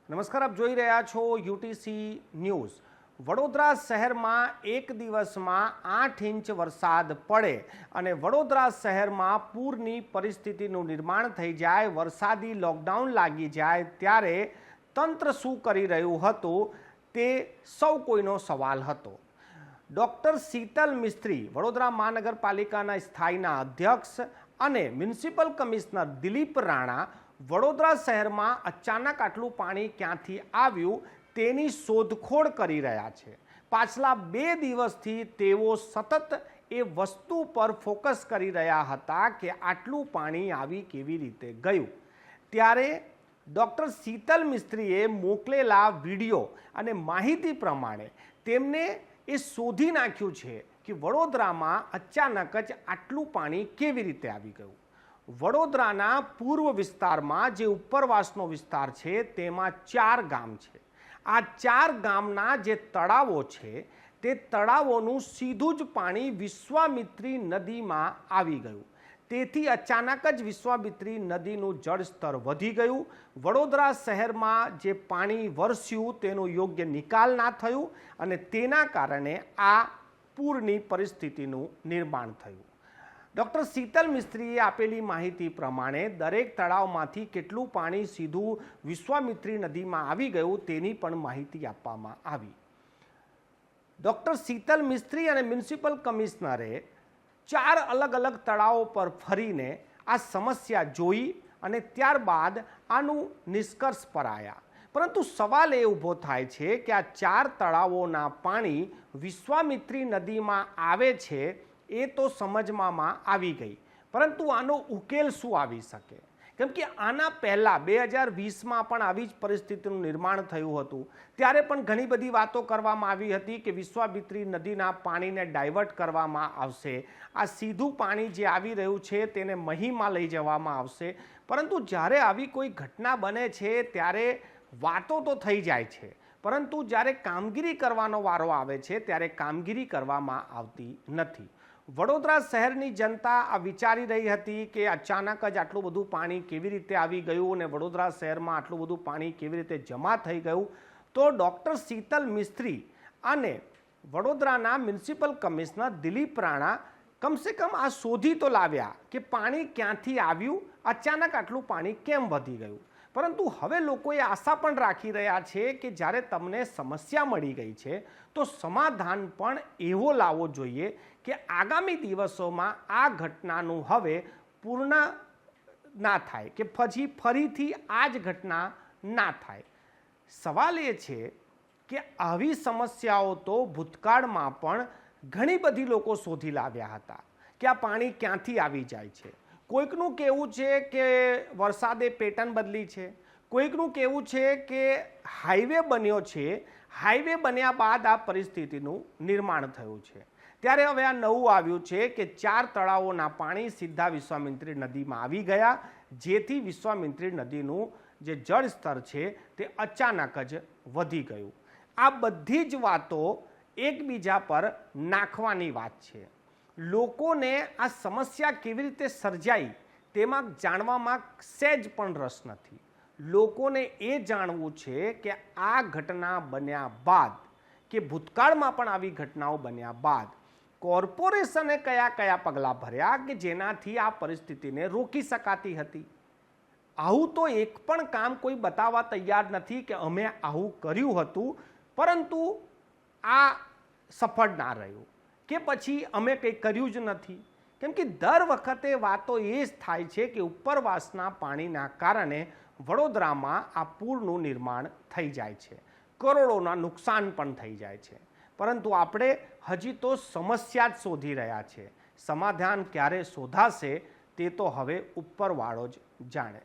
નમસ્કાર, આપ જોઈ રહ્યા છો યુટીસી ન્યૂઝ। વડોદરા શહેરમાં એક દિવસમાં 8 ઇંચ વરસાદ પડે અને વડોદરા શહેરમાં પૂરની પરિસ્થિતિનું નિર્માણ થઈ જાય, વરસાદી લોકડાઉન લાગી જાય ત્યારે તંત્ર શું કરી રહ્યું હતું તે સૌ કોઈનો સવાલ હતો। ડૉક્ટર શીતલ મિસ્ત્રી, વડોદરા મહાનગરપાલિકાના સ્થાયીના અધ્યક્ષ અને મ્યુનિસિપલ કમિશનર દિલીપ રાણા વડોદરા શહેરમાં અચાનક આટલું પાણી ક્યાંથી આવ્યું તેની શોધખોળ કરી રહ્યા છે। પાછલા 2 દિવસથી તેઓ સતત એ વસ્તુ પર ફોકસ કરી રહ્યા હતા કે આટલું પાણી આવી કેવી રીતે ગયું। ત્યારે ડૉક્ટર શીતલ મિસ્ત્રીએ મોકલેલા વિડીયો અને માહિતી પ્રમાણે તેમને એ શોધી નાખ્યું છે કે વડોદરામાં અચાનક જ આટલું પાણી કેવી રીતે આવી ગયું। વડોદરાના પૂર્વ વિસ્તારમાં જે ઉપરવાસનો વિસ્તાર છે તેમાં 4 ગામ છે। આ 4 ગામના જે તળાવો છે તે તળાવોનું સીધું જ પાણી વિશ્વામિત્રી નદીમાં આવી ગયું। તેથી અચાનક જ વિશ્વામિત્રી નદીનું જળસ્તર વધી ગયું। વડોદરા શહેરમાં જે પાણી વરસ્યું તેનો યોગ્ય નિકાલ ના થયું અને તેના કારણે આ પૂરની પરિસ્થિતિનું નિર્માણ થયું। ડૉક્ટર શીતલ મિસ્ત્રીએ આપેલી માહિતી પ્રમાણે દરેક તળાવમાંથી કેટલું પાણી સીધું વિશ્વામિત્રી નદીમાં આવી ગયું તેની પણ માહિતી આપવામાં આવી। ડૉક્ટર શીતલ મિસ્ત્રી અને મ્યુનિસિપલ કમિશનરે 4 અલગ અલગ તળાવો પર ફરીને આ સમસ્યા જોઈ અને ત્યારબાદ આનું નિષ્કર્ષ પર આવ્યા। પરંતુ સવાલ એ ઊભો થાય છે કે આ 4 તળાવોના પાણી વિશ્વામિત્રી નદીમાં આવે છે એ તો સમજમાં આવી ગઈ, પરંતુ આનો ઉકેલ શું આવી શકે? કેમ કે આના પહેલાં 2020માં પણ આવી જ પરિસ્થિતિનું નિર્માણ થયું હતું। ત્યારે પણ ઘણી બધી વાતો કરવામાં આવી હતી કે વિશ્વામિત્રી નદીના પાણીને ડાયવર્ટ કરવામાં આવશે, આ સીધું પાણી જે આવી રહ્યું છે તેને મહીમાં લઈ જવામાં આવશે। પરંતુ જ્યારે આવી કોઈ ઘટના બને છે ત્યારે વાતો તો થઈ જાય છે, પરંતુ જ્યારે કામગીરી કરવાનો વારો આવે છે ત્યારે કામગીરી કરવામાં આવતી નથી। વડોદરા શહેરની જનતા આ વિચારી રહી હતી કે અચાનક જ આટલું બધું પાણી કેવી રીતે આવી ગયું અને વડોદરા શહેરમાં આટલું બધું પાણી કેવી રીતે જમા થઈ ગયું। તો ડૉક્ટર શીતલ મિસ્ત્રી અને વડોદરાના મ્યુનિસિપલ કમિશનર દિલીપ રાણા કમસે કમ આ શોધી તો લાવ્યા કે પાણી ક્યાંથી આવ્યું, અચાનક આટલું પાણી કેમ વધી ગયું। પરંતુ હવે લોકો એ આશા પણ રાખી રહ્યા છે કે જ્યારે તમને સમસ્યા મળી ગઈ છે તો સમાધાન પણ એવો લાવવો જોઈએ કે આગામી દિવસોમાં આ ઘટનાનું હવે પૂર્ણ ના થાય, કે પછી ફરીથી આ જ ઘટના ના થાય। સવાલ એ છે કે આવી સમસ્યાઓ તો ભૂતકાળમાં પણ ઘણી બધી લોકો શોધી લાવ્યા હતા કે આ પાણી ક્યાંથી આવી જાય છે। કોઈકનું કહેવું છે કે વરસાદે પેટર્ન બદલી છે, કોઈકનું કહેવું છે કે હાઈવે બન્યો છે, હાઈવે બન્યા બાદ આ પરિસ્થિતિનું નિર્માણ થયું છે। ત્યારે હવે આ નવું આવ્યું છે કે 4 તળાવોના પાણી સીધા વિશ્વામિત્રી નદીમાં આવી ગયા, જેથી વિશ્વામિત્રી નદીનું જે જળસ્તર છે તે અચાનક જ વધી ગયું। આ બધી જ વાતો એકબીજા પર નાખવાની વાત છે। લોકોને આ સમસ્યા કેવી રીતે સર્જાઈ તેમાં જાણવામાં સહેજ પણ રસ નથી। લોકોને એ જાણવું છે કે આ ઘટના બન્યા બાદ કે ભૂતકાળમાં પણ આવી ઘટનાઓ બન્યા બાદ કોર્પોરેશને કયા કયા પગલાં ભર્યા કે જેનાથી આ પરિસ્થિતિને રોકી શકાતી હતી। આવું તો એક પણ કામ કોઈ બતાવવા તૈયાર નથી કે અમે આવું કર્યું હતું પરંતુ આ સફળ ના રહ્યું, કે પછી અમે કંઈ કર્યું જ નથી। કેમ કે દર વખતે વાતો એ જ થાય છે કે ઉપરવાસના પાણીના કારણે વડોદરામાં આ પૂરનું નિર્માણ થઈ જાય છે, કરોડોના નુકસાન પણ થઈ જાય છે। પરંતુ આપણે હજી તો સમસ્યા જ શોધી રહ્યા છે, સમાધાન ક્યારે શોધાશે તે તો હવે ઉપરવાળો જ જાણે।